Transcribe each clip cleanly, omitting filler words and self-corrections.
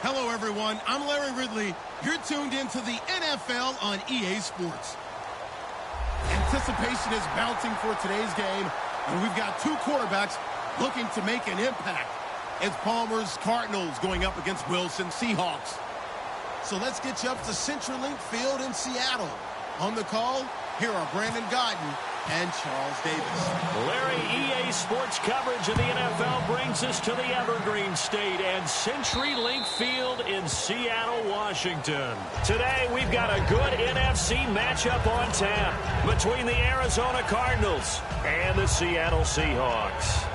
Hello, everyone. I'm Larry Ridley. You're tuned into the NFL on EA Sports. Anticipation is mounting for today's game, and we've got two quarterbacks looking to make an impact. It's Palmer's Cardinals going up against Wilson Seahawks. So let's get you up to CenturyLink Field in Seattle. On the call, here are Brandon Guyton and Charles Davis. Larry, EA Sports coverage of the NFL brings us to the Evergreen State and CenturyLink Field in Seattle, Washington. Today, we've got a good NFC matchup on tap between the Arizona Cardinals and the Seattle Seahawks.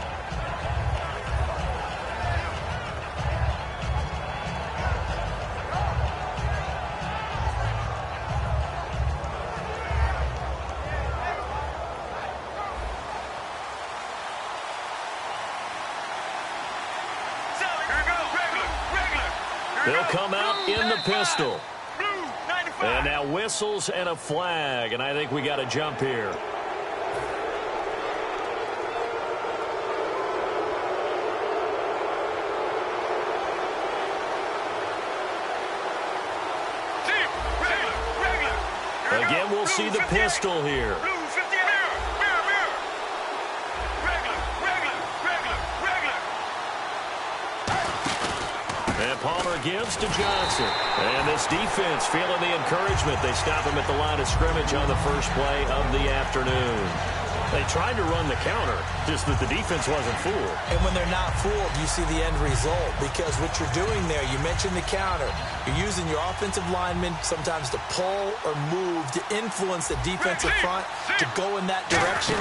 They'll come out in the pistol. And now whistles and a flag, and I think we got to jump here. Again, we'll see the pistol here. And Palmer gives to Johnson. And this defense feeling the encouragement. They stop him at the line of scrimmage on the first play of the afternoon. They tried to run the counter, just that the defense wasn't fooled. And when they're not fooled, you see the end result. Because what you're doing there, you mentioned the counter. You're using your offensive linemen sometimes to pull or move to influence the defensive front to go in that direction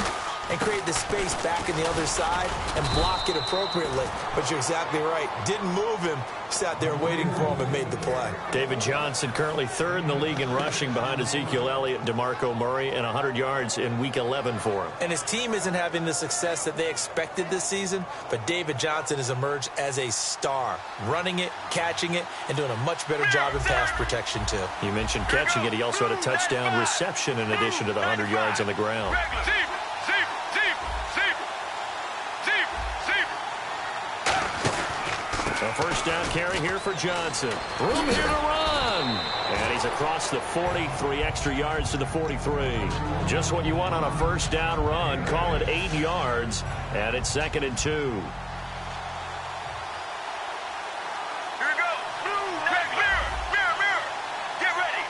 and create the space back in the other side and block it appropriately. But you're exactly right. Didn't move him. Sat there waiting for him and made the play. David Johnson currently third in the league in rushing behind Ezekiel Elliott, DeMarco Murray, and 100 yards in Week 11 for him. And his team isn't having the success that they expected this season, but David Johnson has emerged as a star, running it, catching it, and doing a much better job in pass protection, too. You mentioned catching it. He also had a touchdown reception in addition to the 100 yards on the ground. A first down carry here for Johnson. Room here to run. And he's across the 40, 3 extra yards to the 43. Just what you want on a first down run. Call it 8 yards. And it's 2nd and 2. Here we go. Mirror. Get ready.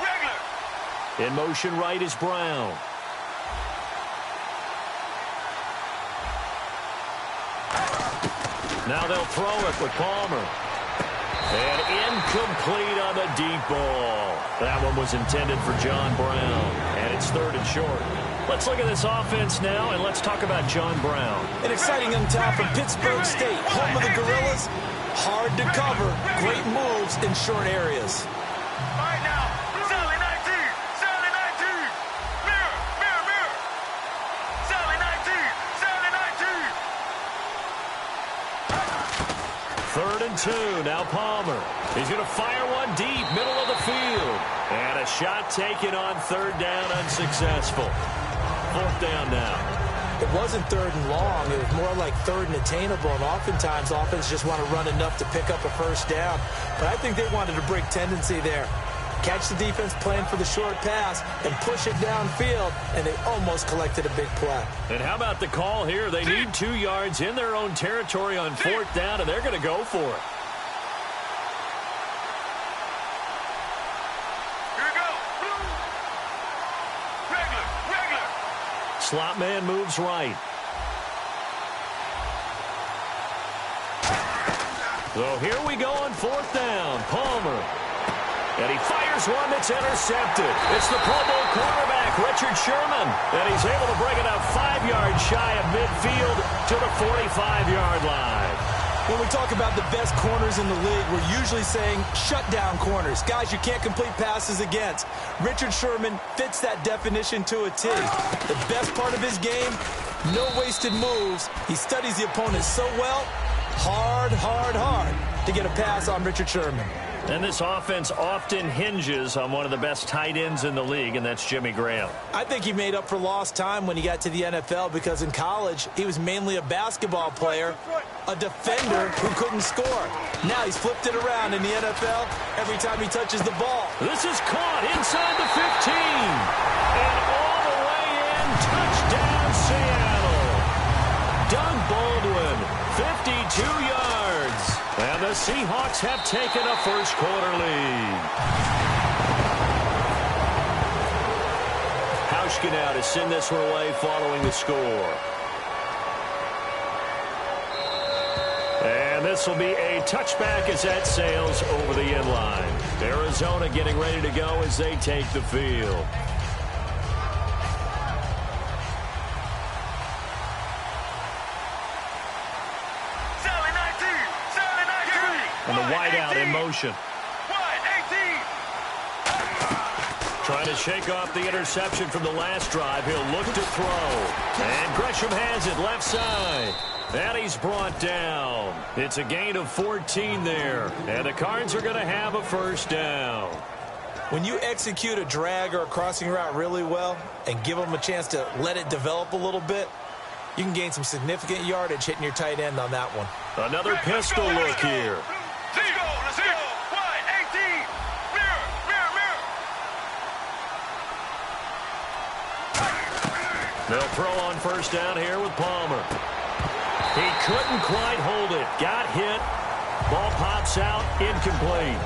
Regular. In motion right is Brown. Now they'll throw it with Palmer. And incomplete on the deep ball. That one was intended for John Brown. And it's 3rd and short. Let's look at this offense now, and let's talk about John Brown. An exciting young talent from Pittsburgh State, home of the Gorillas. Hard to cover. Great moves in short areas. Third and 2. Now Palmer. He's going to fire one deep, middle of the field. And a shot taken on 3rd down, unsuccessful. 4th down now. It wasn't 3rd and long. It was more like 3rd and attainable. And oftentimes, offense just want to run enough to pick up a first down. But I think they wanted to break tendency there. Catch the defense playing for the short pass and push it downfield, and they almost collected a big play. And how about the call here? They need 2 yards in their own territory on 4th down, and they're going to go for it. Here we go. Regular. Slot man moves right. So here we go on 4th down. Palmer. And he fires one that's intercepted. It's the Pro Bowl quarterback, Richard Sherman. And he's able to bring it up 5 yards shy of midfield to the 45-yard line. When we talk about the best corners in the league, we're usually saying shutdown corners, guys you can't complete passes against. Richard Sherman fits that definition to a T. The best part of his game, no wasted moves. He studies the opponent so well, hard to get a pass on Richard Sherman. And this offense often hinges on one of the best tight ends in the league, and that's Jimmy Graham. I think he made up for lost time when he got to the NFL because in college, he was mainly a basketball player, a defender who couldn't score. Now he's flipped it around in the NFL every time he touches the ball. This is caught inside the 15. And all the way in, touchdown Seattle. Doug Baldwin, 52 yards. And the Seahawks have taken a first-quarter lead. Hauschka now to send this one away following the score. And this will be a touchback as that sails over the end line. Arizona getting ready to go as they take the field. And the wideout in motion. Trying to shake off the interception from the last drive. He'll look to throw. And Gresham has it left side. And he's brought down. It's a gain of 14 there. And the Cards are going to have a first down. When you execute a drag or a crossing route really well and give them a chance to let it develop a little bit, you can gain some significant yardage hitting your tight end on that one. Another pistol look here. Let's go. Wide, 18. Mirror. They'll throw on first down here with Palmer. He couldn't quite hold it. Got hit. Ball pops out. Incomplete.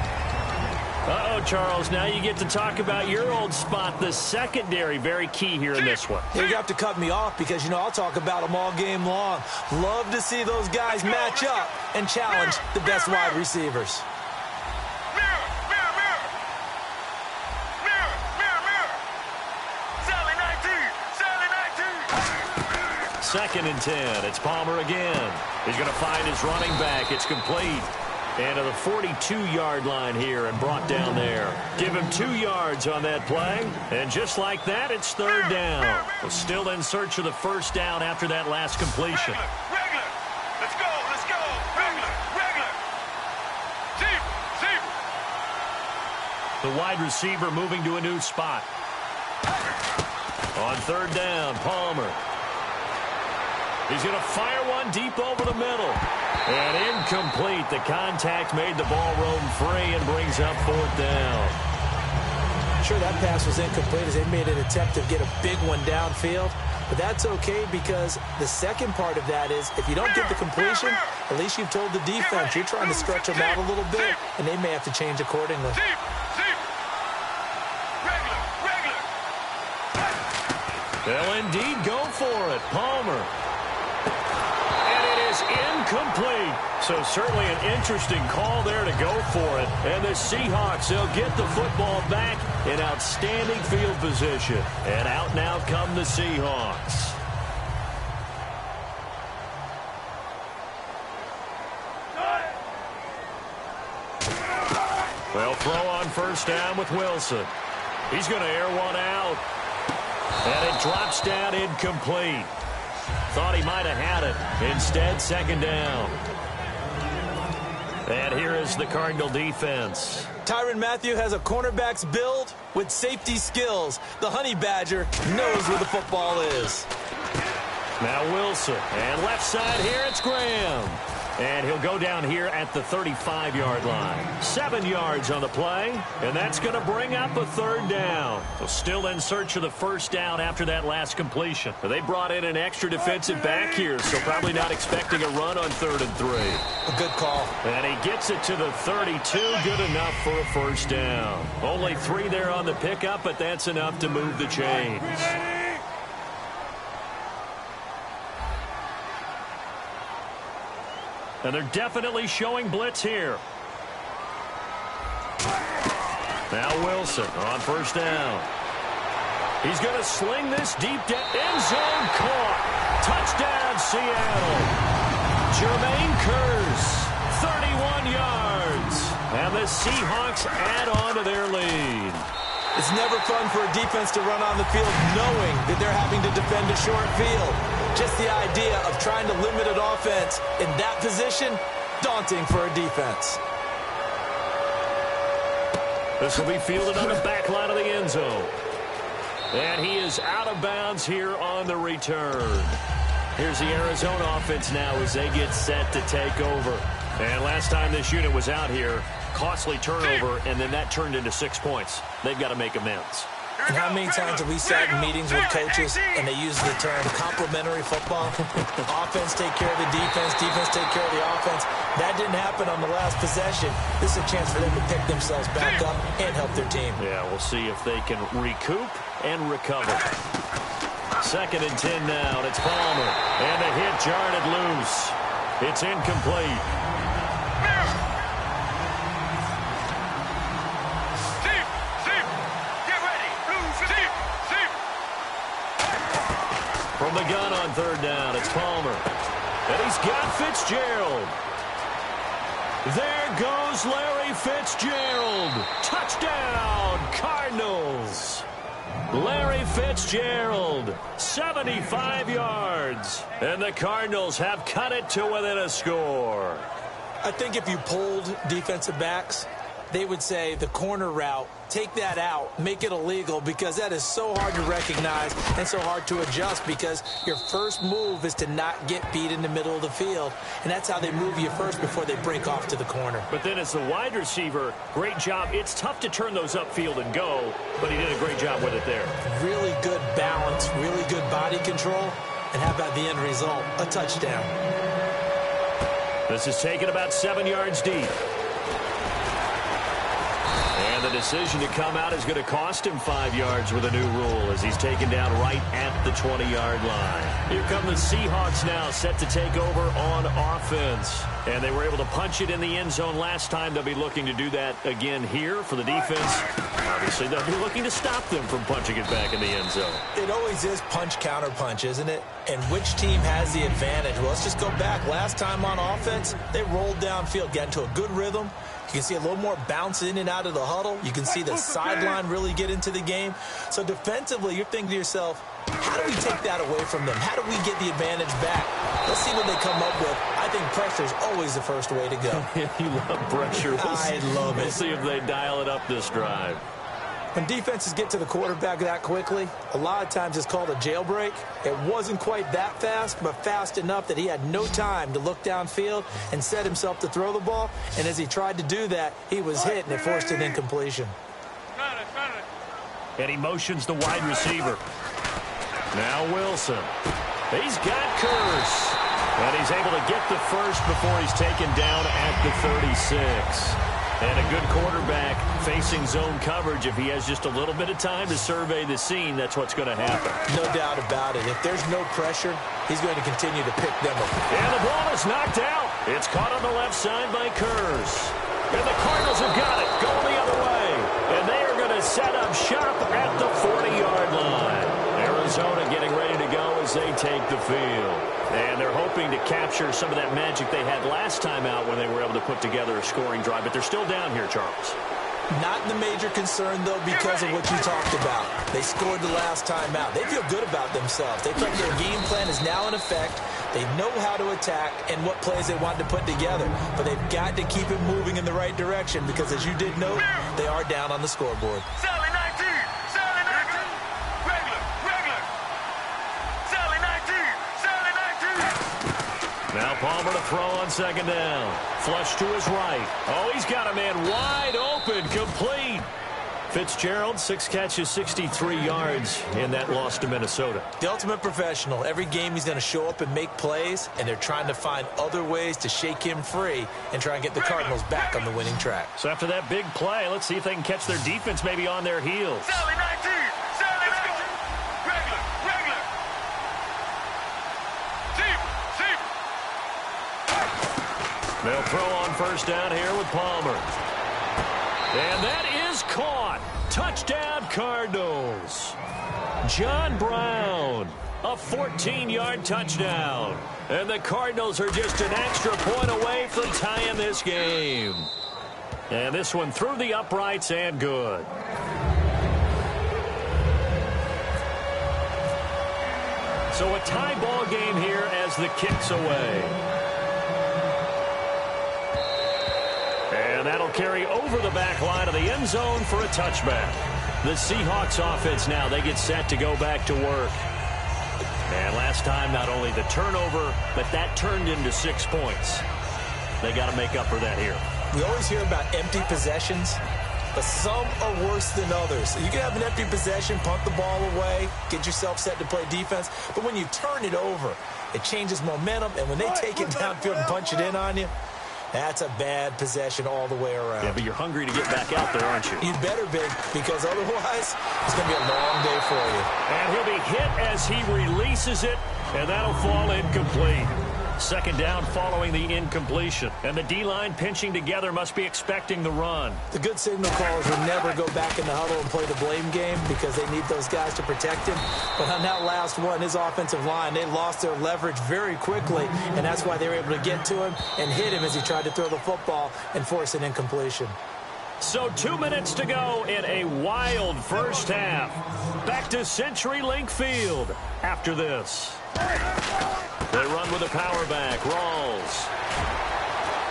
Uh-oh, Charles. Now you get to talk about your old spot, the secondary. Very key here in this one. You have to cut me off because, you know, I'll talk about them all game long. Love to see those guys match up and challenge the best wide receivers. Second and 10. It's Palmer again. He's going to find his running back. It's complete. And to the 42-yard line here and brought down there. Give him 2 yards on that play. And just like that, it's third down. We're still in search of the first down after that last completion. Regular. Let's go. Regular. The wide receiver moving to a new spot. On third down, Palmer. He's going to fire one deep over the middle. And incomplete. The contact made the ball roam free and brings up fourth down. Sure, that pass was incomplete as they made an attempt to get a big one downfield. But that's okay because the second part of that is if you don't get the completion, at least you've told the defense you're trying to stretch them out a little bit, and they may have to change accordingly. They'll indeed go for it. Palmer. Incomplete. So certainly an interesting call there to go for it. And the Seahawks, they'll get the football back in outstanding field position. And out now come the Seahawks. They'll throw on first down with Wilson. He's going to air one out. And it drops down incomplete. Thought he might have had it. Instead, second down. And here is the Cardinal defense. Tyrann Mathieu has a cornerback's build with safety skills. The Honey Badger knows where the football is. Now Wilson. And left side here, it's Graham. And he'll go down here at the 35-yard line. 7 yards on the play, and that's going to bring up a third down. So still in search of the first down after that last completion. But they brought in an extra defensive back here, so probably not expecting a run on 3rd and 3. A good call. And he gets it to the 32. Good enough for a first down. Only 3 there on the pickup, but that's enough to move the chains. And they're definitely showing blitz here. Now Wilson on first down. He's going to sling this deep down. End zone caught. Touchdown, Seattle. Jermaine Kearse, 31 yards. And the Seahawks add on to their lead. It's never fun for a defense to run on the field knowing that they're having to defend a short field. Just the idea of trying to limit an offense in that position, daunting for a defense. This will be fielded on the back line of the end zone. And he is out of bounds here on the return. Here's the Arizona offense now as they get set to take over. And last time this unit was out here, costly turnover, and then that turned into 6 points. They've got to make amends. And how many times have we sat in meetings with coaches and they use the term complementary football? Offense take care of the defense, defense take care of the offense. That didn't happen on the last possession. This is a chance for them to pick themselves back up and help their team. Yeah, we'll see if they can recoup and recover. 2nd and 10 now, and it's Palmer. And a hit jarred it loose. It's incomplete. From the gun on 3rd down, it's Palmer. And he's got Fitzgerald. There goes Larry Fitzgerald. Touchdown, Cardinals. Larry Fitzgerald, 75 yards. And the Cardinals have cut it to within a score. I think if you polled defensive backs, they would say the corner route, take that out, make it illegal, because that is so hard to recognize and so hard to adjust, because your first move is to not get beat in the middle of the field, and that's how they move you first before they break off to the corner. But then as the wide receiver, great job. It's tough to turn those upfield and go, but he did a great job with it there. Really good balance, really good body control, and how about the end result? A touchdown. This is taken about 7 yards deep. And the decision to come out is going to cost him 5 yards with a new rule as he's taken down right at the 20-yard line. Here come the Seahawks now, set to take over on offense. And they were able to punch it in the end zone last time. They'll be looking to do that again here for the defense. Obviously, they'll be looking to stop them from punching it back in the end zone. It always is punch-counter-punch, isn't it? And which team has the advantage? Well, let's just go back. Last time on offense, they rolled downfield, got into a good rhythm. You can see a little more bounce in and out of the huddle. You can see the sideline really get into the game. So defensively, you're thinking to yourself, how do we take that away from them? How do we get the advantage back? Let's see what they come up with. I think pressure is always the first way to go. You love pressure. I love it. We'll see if they dial it up this drive. When defenses get to the quarterback that quickly, a lot of times it's called a jailbreak. It wasn't quite that fast, but fast enough that he had no time to look downfield and set himself to throw the ball. And as he tried to do that, he was hit, and it forced an incompletion. And he motions the wide receiver. Now Wilson. He's got Curse. And he's able to get the first before he's taken down at the 36. And a good quarterback facing zone coverage. If he has just a little bit of time to survey the scene, that's what's going to happen. No doubt about it. If there's no pressure, he's going to continue to pick them up. And the ball is knocked out. It's caught on the left side by Kurz. And the Cardinals have got it, going the other way. And they are going to set up shop at the 40-yard line. Arizona getting ready to go as they take the field. And they're hoping to capture some of that magic they had last time out when they were able to put together a scoring drive. But they're still down here, Charles. Not the major concern, though, because of what you talked about. They scored the last time out. They feel good about themselves. They think their game plan is now in effect. They know how to attack and what plays they want to put together. But they've got to keep it moving in the right direction because, as you did note, they are down on the scoreboard. Sally 19! Sally 19! Regular! Regular! Sally 19! Sally 19! Now Palmer to throw on 2nd down. Flush to his right. Oh, he's got a man wide open, complete. Fitzgerald, 6 catches, 63 yards in that loss to Minnesota. The ultimate professional. Every game he's going to show up and make plays, and they're trying to find other ways to shake him free and try and get the Cardinals back on the winning track. So after that big play, let's see if they can catch their defense maybe on their heels. Sally 19! Sally 19! Regular! Regular! Deep! Deep! They'll throw on 1st down here with Palmer. And that is caught. Touchdown, Cardinals. John Brown, a 14-yard touchdown. And the Cardinals are just an extra point away from tying this game. And this one through the uprights and good. So a tie ball game here as the kick's away. And that'll They'll carry over the back line of the end zone for a touchback. The Seahawks offense now, they get set to go back to work. And last time, not only the turnover, but that turned into 6 points. They got to make up for that here. We always hear about empty possessions, but some are worse than others. You can have an empty possession, punt the ball away, get yourself set to play defense, but when you turn it over, it changes momentum, and when they take it downfield and punch it in on you, that's a bad possession all the way around. Yeah, but you're hungry to get back out there, aren't you? You'd better be, because otherwise, it's going to be a long day for you. And he'll be hit as he releases it, and that'll fall incomplete. Second down following the incompletion. And the D-line pinching together must be expecting the run. The good signal callers will never go back in the huddle and play the blame game because they need those guys to protect him. But on that last one, his offensive line, they lost their leverage very quickly, and that's why they were able to get to him and hit him as he tried to throw the football and force an incompletion. So 2 minutes to go in a wild first half. Back to CenturyLink Field after this. They run with a power back. Rawls.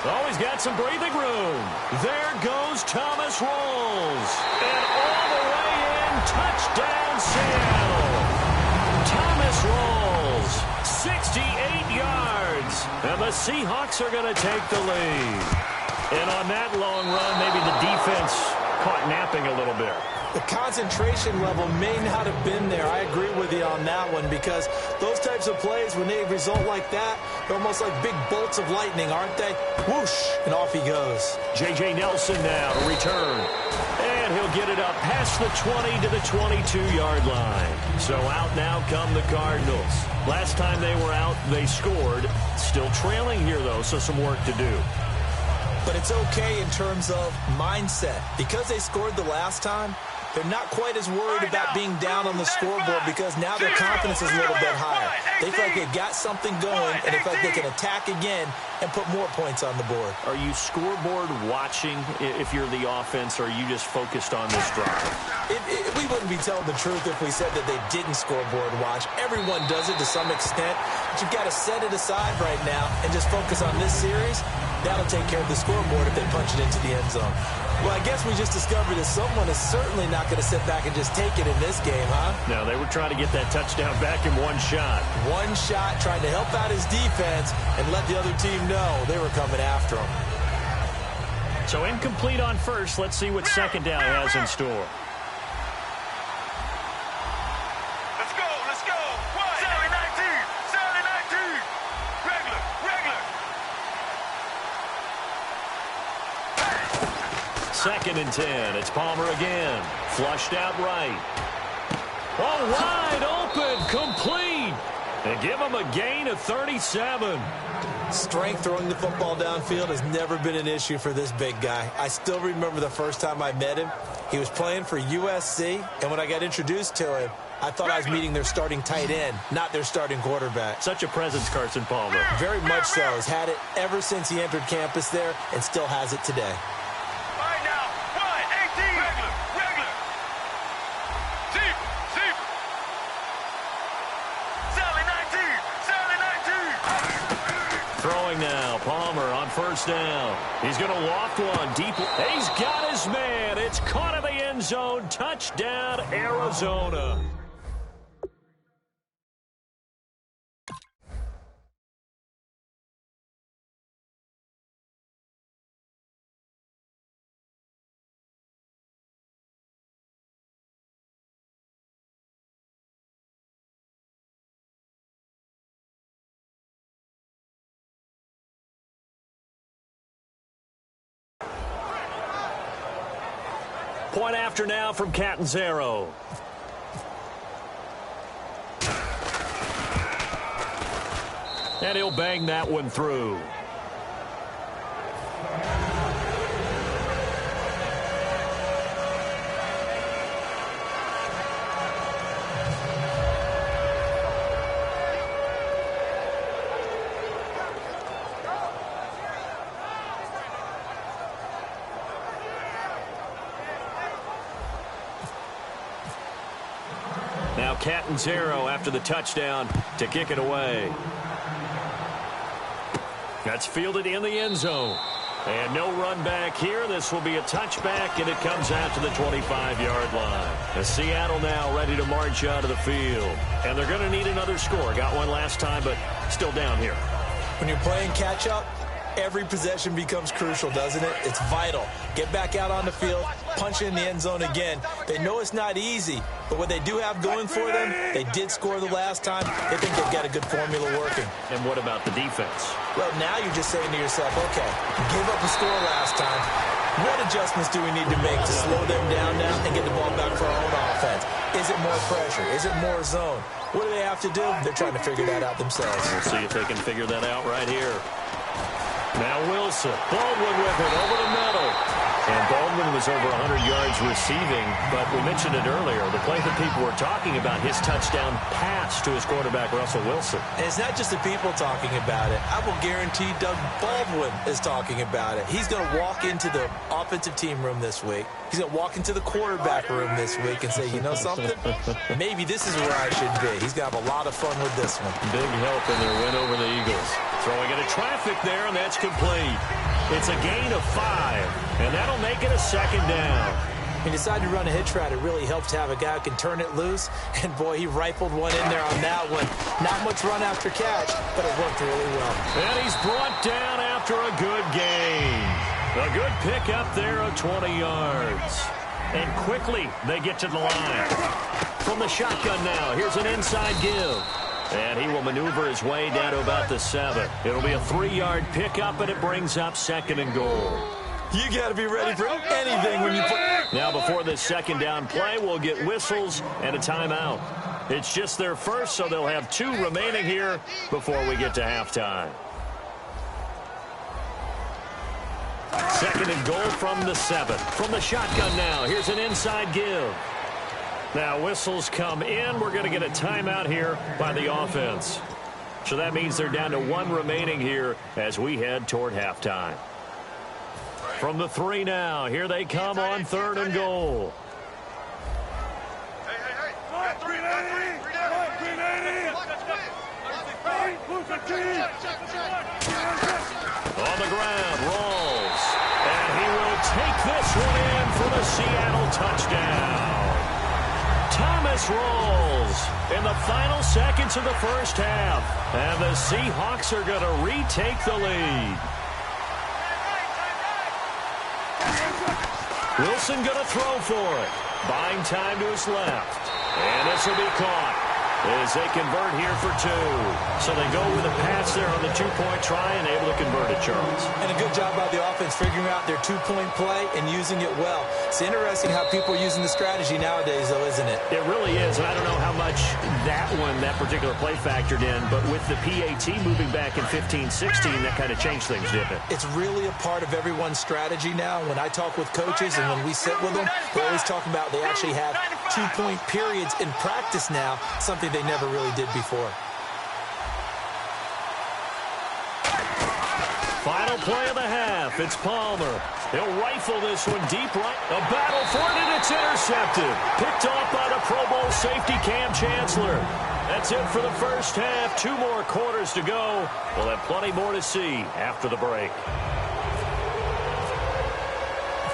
Oh, he's got some breathing room. There goes Thomas Rawls. And all the way in, touchdown Seattle. Thomas Rawls, 68 yards. And the Seahawks are going to take the lead. And on that long run, maybe the defense caught napping a little bit. The concentration level may not have been there. I agree with you on that one because those types of plays, when they result like that, they're almost like big bolts of lightning, aren't they? Whoosh, and off he goes. J.J. Nelson now to return. And he'll get it up past the 20 to the 22-yard line. So out now come the Cardinals. Last time they were out, they scored. Still trailing here, though, so some work to do. But it's okay in terms of mindset. Because they scored the last time, they're not quite as worried about being down on the scoreboard because now their confidence is a little bit higher. They feel like they've got something going, and they feel like they can attack again and put more points on the board. Are you scoreboard watching if you're the offense, or are you just focused on this drive? We wouldn't be telling the truth if we said that they didn't scoreboard watch. Everyone does it to some extent, but you've got to set it aside right now and just focus on this series. That'll take care of the scoreboard if they punch it into the end zone. Well, I guess we just discovered that someone is certainly not going to sit back and just take it in this game, huh? No, they were trying to get that touchdown back in one shot. One shot, trying to help out his defense and let the other team know they were coming after him. So incomplete on first. Let's see what second down has in store. Let's go, let's go. Sally 19, Sally 19. Regular, regular. Second and 10. It's Palmer again. Flushed out right. Oh, wide open. Complete. And give him a gain of 37. Strength throwing the football downfield has never been an issue for this big guy. I still remember the first time I met him. He was playing for USC, and when I got introduced to him, I thought I was meeting their starting tight end, not their starting quarterback. Such a presence, Carson Palmer. Very much so. He's had it ever since he entered campus there and still has it today. Right now, 1-18. Regular, regular. Zebra, zebra. Sally 19, Sally 19. Throwing now. Palmer on first down. He's going to loft one deep. He's got his man. It's caught in the end zone. Touchdown, Arizona. Point after now from Catanzaro. And he'll bang that one through. Now Catanzaro after the touchdown to kick it away. That's fielded in the end zone. And no run back here. This will be a touchback, and it comes out to the 25-yard line. As Seattle now ready to march out of the field. And they're going to need another score. Got one last time, but still down here. When you're playing catch-up, every possession becomes crucial, doesn't it? It's vital. Get back out on the field, punch in the end zone again. They know it's not easy, but what they do have going for them, they did score the last time. They think they've got a good formula working. And what about the defense? Well, now you're just saying to yourself, okay, give up a score last time. What adjustments do we need to make to slow them down now and get the ball back for our own offense? Is it more pressure? Is it more zone? What do they have to do? They're trying to figure that out themselves. We'll see if they can figure that out right here. Now Wilson, Baldwin with it over the middle. And Baldwin was over 100 yards receiving, but we mentioned it earlier, the play that people were talking about, his touchdown pass to his quarterback, Russell Wilson. And it's not just the people talking about it. I will guarantee Doug Baldwin is talking about it. He's going to walk into the offensive team room this week. He's going to walk into the quarterback room this week and say, you know something? Maybe this is where I should be. He's going to have a lot of fun with this one. Big help in their win over the Eagles. Throwing into traffic there, and that's complete. It's a gain of 5, and that'll make it a second down. He decided to run a hitch route. It really helps to have a guy who can turn it loose. And, boy, he rifled one in there on that one. Not much run after catch, but it worked really well. And he's brought down after a good gain. A good pickup there of 20 yards. And quickly they get to the line. From the shotgun now, here's an inside give. And he will maneuver his way down to about the 7. It'll be a 3-yard pickup, and it brings up 2nd and goal. You got to be ready for anything when you play. Now before this second down play, we'll get whistles and a timeout. It's just their first, so they'll have 2 remaining here before we get to halftime. 2nd and goal from the 7. From the shotgun now, here's an inside give. Now whistles come in. We're going to get a timeout here by the offense. So that means they're down to 1 remaining here as we head toward halftime. From the 3 now, here they come on 3rd and goal. On the ground, rolls. And he will take this one in for the Seattle touchdown. Thomas rolls in the final seconds of the first half. And the Seahawks are going to retake the lead. Wilson going to throw for it. Buying time to his left. And this will be caught as they convert here for 2. So they go with a pass there on the 2-point try and able to convert it, Charles. And a good job by the offense figuring out their 2-point play and using it well. It's interesting how people are using the strategy nowadays, though, isn't it? It really is, and I don't know how much that particular play factored in, but with the PAT moving back in 15-16, that kind of changed things, didn't it? It's really a part of everyone's strategy now. When I talk with coaches and when we sit with them, they're always talking about they actually have 2-point periods in practice now, something they never really did before. Final play of the half. It's Palmer. He'll rifle this one deep right. A battle for it, and it's intercepted. Picked off by the Pro Bowl safety Cam Chancellor. That's it for the first half. 2 more quarters to go. We'll have plenty more to see after the break.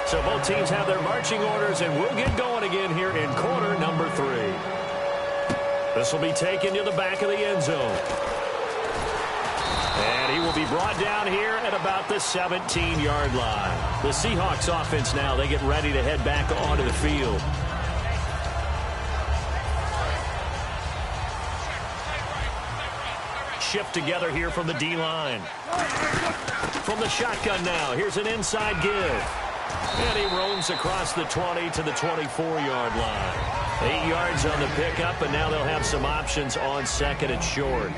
So both teams have their marching orders, and we'll get going again here in quarter number 3. This will be taken to the back of the end zone. And he will be brought down here at about the 17-yard line. The Seahawks offense now, they get ready to head back onto the field. Shift together here from the D-line. From the shotgun now, here's an inside give. And he roams across the 20 to the 24-yard line. 8 yards on the pickup, and now they'll have some options on 2nd and short.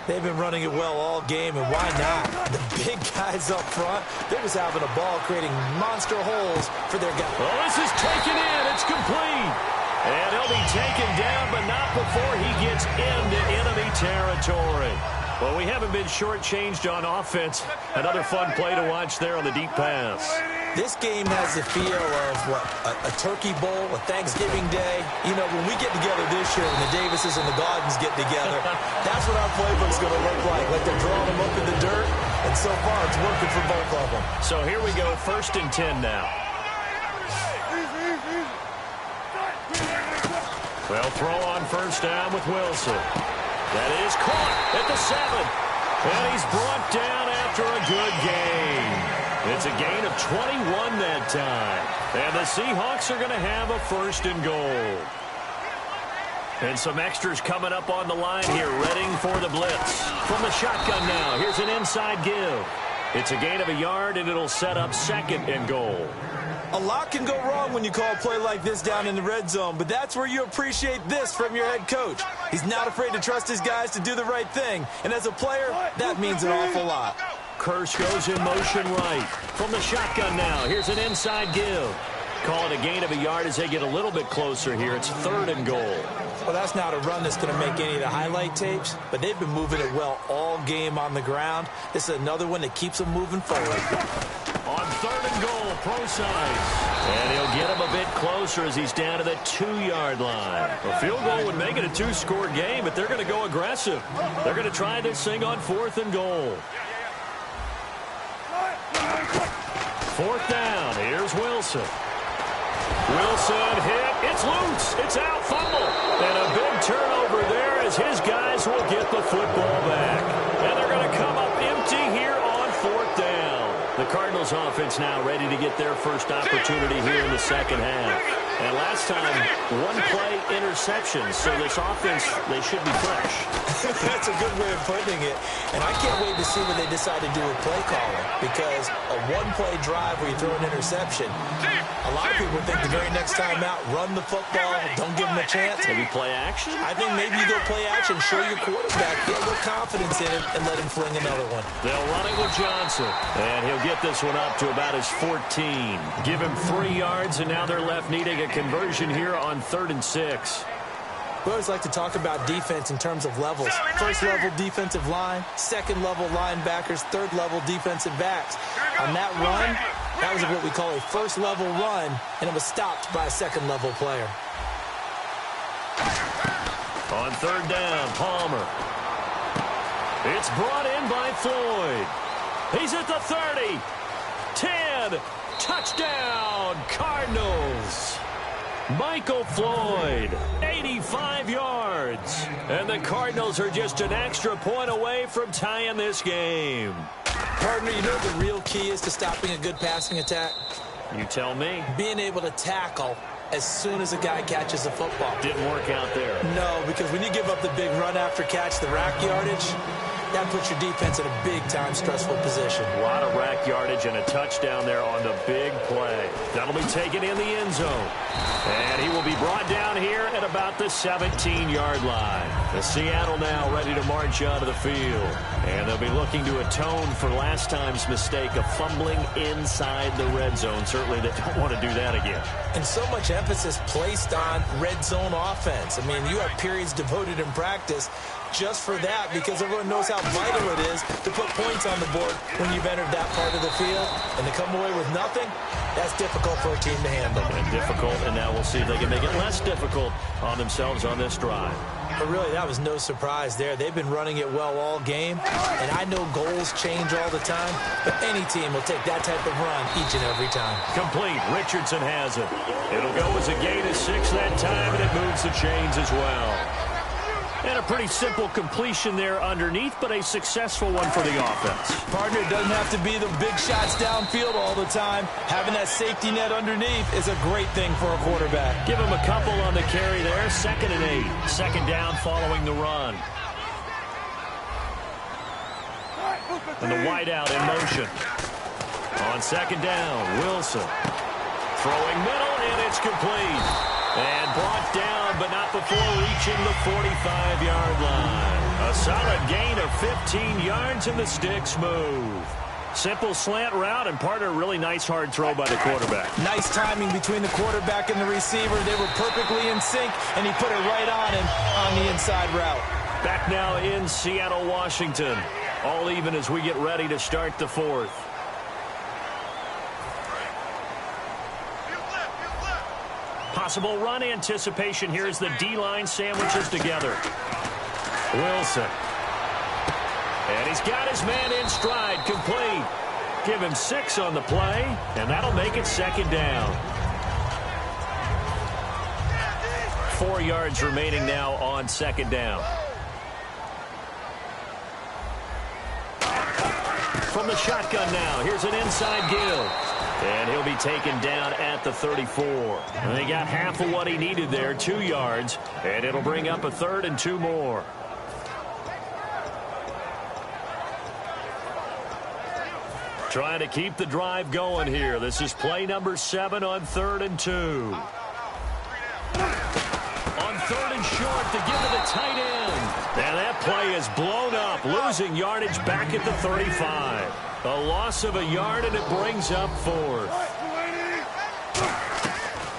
They've been running it well all game, and why not? The big guys up front, they're just having a ball creating monster holes for their guys. Well, this is taken in. It's complete. And he'll be taken down, but not before he gets into enemy territory. Well, we haven't been shortchanged on offense. Another fun play to watch there on the deep pass. This game has the feel of, what, a turkey bowl, a Thanksgiving day. You know, when we get together this year, when the Davises and the Gardens get together, that's what our playbook's going to look like they're drawing them up in the dirt. And so far, it's working for both of them. So here we go, 1st and 10 now. They'll throw on 1st down with Wilson. That is caught at the 7. And he's brought down after a good gain. It's a gain of 21 that time. And the Seahawks are going to have a 1st and goal. And some extras coming up on the line here, readying for the blitz. From the shotgun now, here's an inside give. It's a gain of a yard, and it'll set up 2nd and goal. A lot can go wrong when you call a play like this down in the red zone, but that's where you appreciate this from your head coach. He's not afraid to trust his guys to do the right thing, and as a player, that means an awful lot. Kearse goes in motion right. From the shotgun now, here's an inside give. Call it a gain of a yard as they get a little bit closer here. It's 3rd and goal. Well, that's not a run that's going to make any of the highlight tapes, but they've been moving it well all game on the ground. This is another one that keeps them moving forward. On 3rd and goal, pro size. And he'll get him a bit closer as he's down to the 2-yard line. A field goal would make it a 2-score game, but they're going to go aggressive. They're going to try this thing on 4th and goal. 4th down. Here's Wilson. Wilson hit. It's loose. It's out. Fumble. And a big turnover there as his guys will get the football back. And they're going to come up empty here on 4th down. The Cardinals offense now ready to get their first opportunity here in the 2nd half. And last time, 1-play interception. So this offense, they should be fresh. That's a good way of putting it. And I can't wait to see what they decide to do with play calling. Because a 1-play drive where you throw an interception, a lot of people think the very next time out, run the football, don't give them a chance. Maybe play action? I think maybe you go play action, show your quarterback, get a little confidence in him, and let him fling another one. They'll run it with Johnson. And he'll get this one up to about his 14. Give him 3 yards, and now they're left needing a conversion here on 3rd and 6. We always like to talk about defense in terms of levels. 1st level defensive line, 2nd level linebackers, 3rd level defensive backs. On that run, that was what we call a 1st level run, and it was stopped by a 2nd level player. On 3rd down, Palmer. It's brought in by Floyd. He's at the 30. 10. Touchdown, Cardinals. Michael Floyd, 85 yards. And the Cardinals are just an extra point away from tying this game. Partner, you know the real key is to stopping a good passing attack? You tell me. Being able to tackle as soon as a guy catches the football. Didn't work out there. No, because when you give up the big run after catch, the rack yardage, that puts your defense in a big-time stressful position. A lot of rack yardage and a touchdown there on the big play. That'll be taken in the end zone. And he will be brought down here at about the 17-yard line. The Seattle now ready to march onto the field. And they'll be looking to atone for last time's mistake of fumbling inside the red zone. Certainly they don't want to do that again. And so much emphasis placed on red zone offense. I mean, you have periods devoted in practice just for that, because everyone knows how vital it is to put points on the board when you've entered that part of the field. And to come away with nothing, that's difficult for a team to handle. And difficult, and now we'll see if they can make it less difficult on themselves on this drive. But really, that was no surprise there. They've been running it well all game, and I know goals change all the time, but any team will take that type of run each and every time. Complete. Richardson has it. It'll go as a gain of 6 that time, and it moves the chains as well. And a pretty simple completion there underneath, but a successful one for the offense. Partner, it doesn't have to be the big shots downfield all the time. Having that safety net underneath is a great thing for a quarterback. Give him a couple on the carry there. 2nd and 8. 2nd down following the run. And the wideout in motion. On 2nd down, Wilson. Throwing middle, and it's complete. And brought down, but not before reaching the 45-yard line. A solid gain of 15 yards, and the sticks move. Simple slant route, and partner, really nice hard throw by the quarterback. Nice timing between the quarterback and the receiver. They were perfectly in sync, and he put it right on him on the inside route. Back now in Seattle, Washington. All even as we get ready to start the 4th. Possible run anticipation here as the D-line sandwiches together. Wilson. And he's got his man in stride, complete. Give him 6 on the play, and that'll make it second down. 4 yards remaining now on second down. From the shotgun now, here's an inside give. And he'll be taken down at the 34. And they got half of what he needed there, 2 yards. And it'll bring up a 3rd and 2 more. Trying to keep the drive going here. This is play number 7 on 3rd and 2. On 3rd and short to give to the tight end. And that play is blown up, losing yardage back at the 35. A loss of a yard, and it brings up 4th.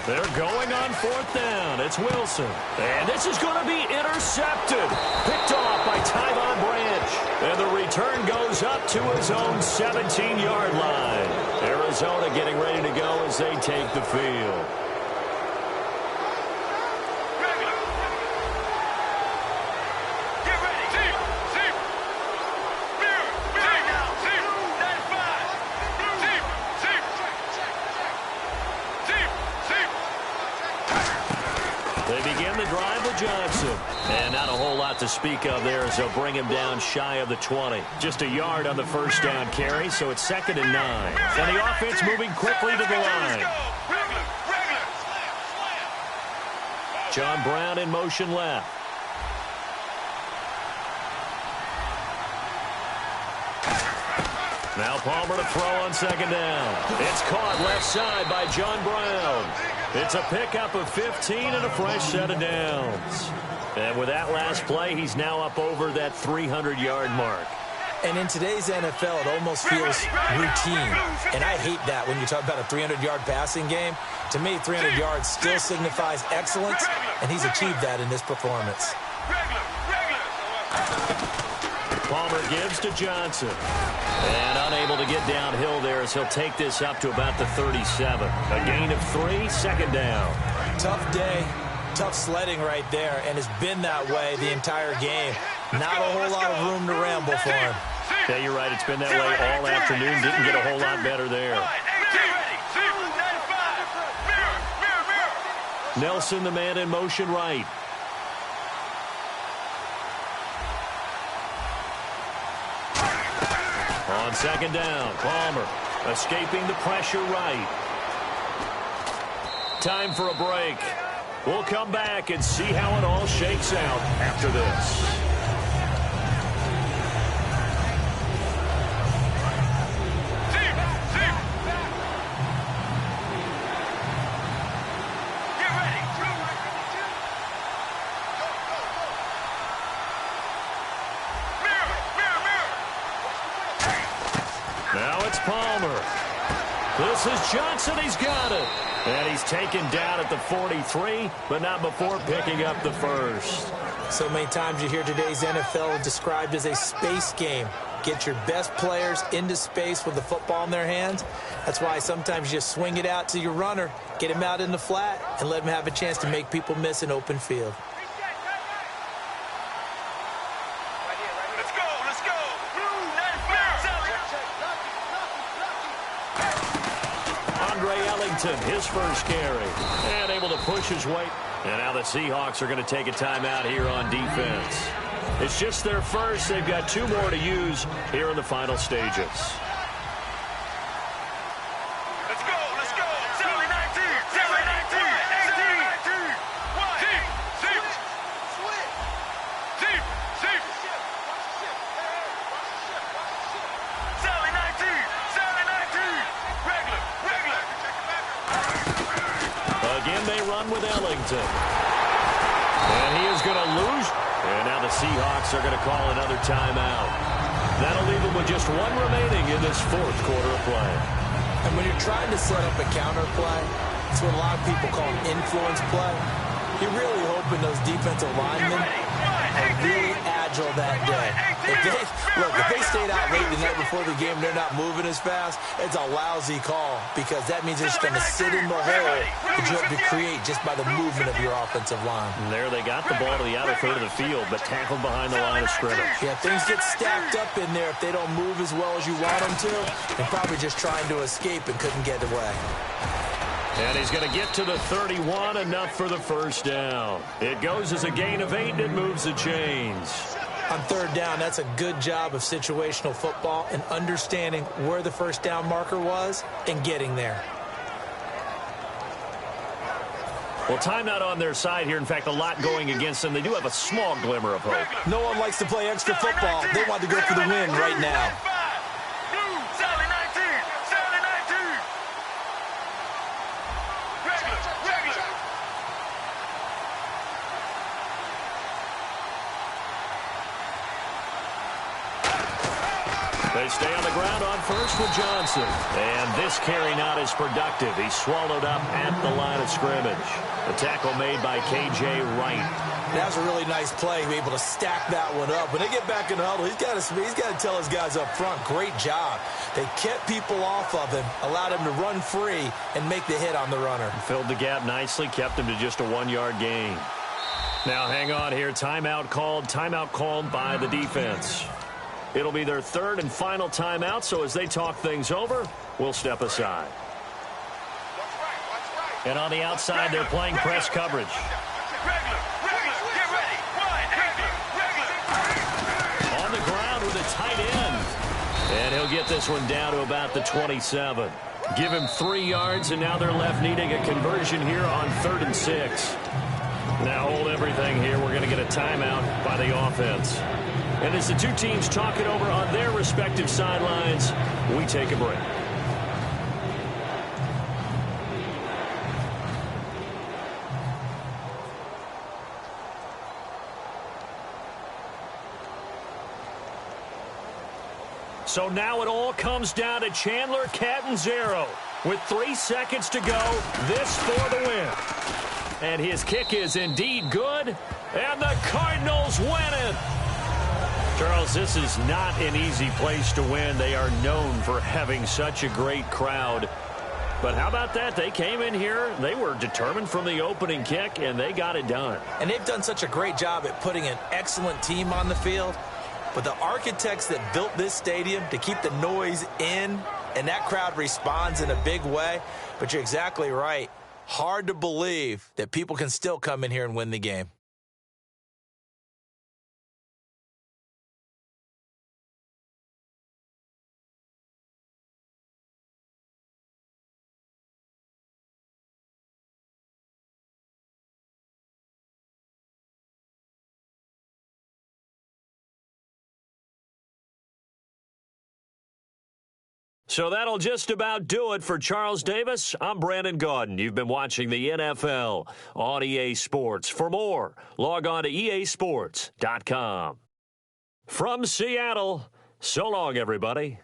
They're going on 4th down. It's Wilson. And this is going to be intercepted. Picked off by Tyvon Branch. And the return goes up to his own 17-yard line. Arizona getting ready to go as they take the field. Johnson. And not a whole lot to speak of there as they'll bring him down shy of the 20. Just a yard on the first down carry, so it's 2nd and 9. And the offense moving quickly to the line. John Brown in motion left. Now Palmer to throw on 2nd down. It's caught left side by John Brown. It's a pickup of 15 and a fresh set of downs. And with that last play, he's now up over that 300-yard mark. And in today's NFL, it almost feels routine. And I hate that when you talk about a 300-yard passing game. To me, 300 yards still signifies excellence, and he's achieved that in this performance. Palmer gives to Johnson. And unable to get downhill there as he'll take this up to about the 37. A gain of 3, 2nd down. Tough day, tough sledding right there, and it's been that way the entire game. Not a whole lot of room to ramble for him. Yeah, you're right. It's been that way all afternoon. Didn't get a whole lot better there. Nelson, the man in motion right. On 2nd down, Palmer escaping the pressure right. Time for a break. We'll come back and see how it all shakes out after this. Palmer. This is Johnson. He's got it. And he's taken down at the 43, but not before picking up the first. So many times you hear today's NFL described as a space game. Get your best players into space with the football in their hands. That's why sometimes you just swing it out to your runner, get him out in the flat, and let him have a chance to make people miss an open field. His first carry, and able to push his way. And now the Seahawks are going to take a timeout here on defense. It's just their first. They've got 2 more to use here in the final stages. Let's go, let's go. 7-19, 7-19, 18, 1, deep, deep, deep. 7-19, regular. Again, they run with Ellington. And he is going to lose. And now the Seahawks are going to call another timeout. That'll leave them with just 1 remaining in this 4th quarter of play. And when you're trying to set up a counter play, it's what a lot of people call an influence play. You're really hoping those defensive linemen are really agile that day. If they stayed out late the night before the game, they're not moving as fast, it's a lousy call because that means they're just going to sit in the hole that you have to create just by the movement of your offensive line. And there they got the ball to the outer third of the field, but tackled behind the line of scrimmage. Yeah, things get stacked up in there if they don't move as well as you want them to. They're probably just trying to escape and couldn't get away. And he's going to get to the 31, enough for the first down. It goes as a gain of 8, and it moves the chains. On third down, that's a good job of situational football and understanding where the first down marker was and getting there. Well, timeout on their side here. In fact, a lot going against them. They do have a small glimmer of hope. No one likes to play extra football. They want to go for the win right now. They stay on the ground on first with Johnson. And this carry not as productive. He's swallowed up at the line of scrimmage. The tackle made by K.J. Wright. That was a really nice play to be able to stack that one up. When they get back in the huddle, he's got to tell his guys up front, great job. They kept people off of him, allowed him to run free and make the hit on the runner. Filled the gap nicely, kept him to just a 1-yard gain. Now hang on here. Timeout called by the defense. It'll be their third and final timeout, so as they talk things over, we'll step aside. And on the outside, they're playing press coverage. On the ground with a tight end. And he'll get this one down to about the 27. Give him 3 yards, and now they're left needing a conversion here on 3rd and 6. Now hold everything here. We're going to get a timeout by the offense. And as the two teams talk it over on their respective sidelines, we take a break. So now it all comes down to Chandler Catanzaro. With 3 seconds to go, this for the win. And his kick is indeed good, and the Cardinals win it. Charles, this is not an easy place to win. They are known for having such a great crowd. But how about that? They came in here, they were determined from the opening kick, and they got it done. And they've done such a great job at putting an excellent team on the field. But the architects that built this stadium to keep the noise in, and that crowd responds in a big way. But you're exactly right. Hard to believe that people can still come in here and win the game. So that'll just about do it for Charles Davis. I'm Brandon Gaudin. You've been watching the NFL on EA Sports. For more, log on to easports.com. From Seattle, so long, everybody.